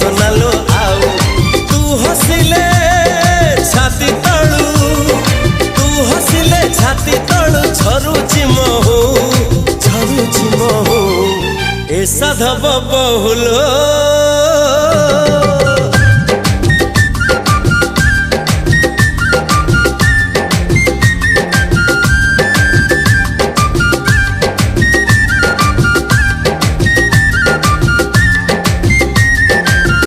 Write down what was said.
सोनालो आउ तू हसिले छाती तळू तू हसिले छाती तळू झरुची महू ए साधव बहुलो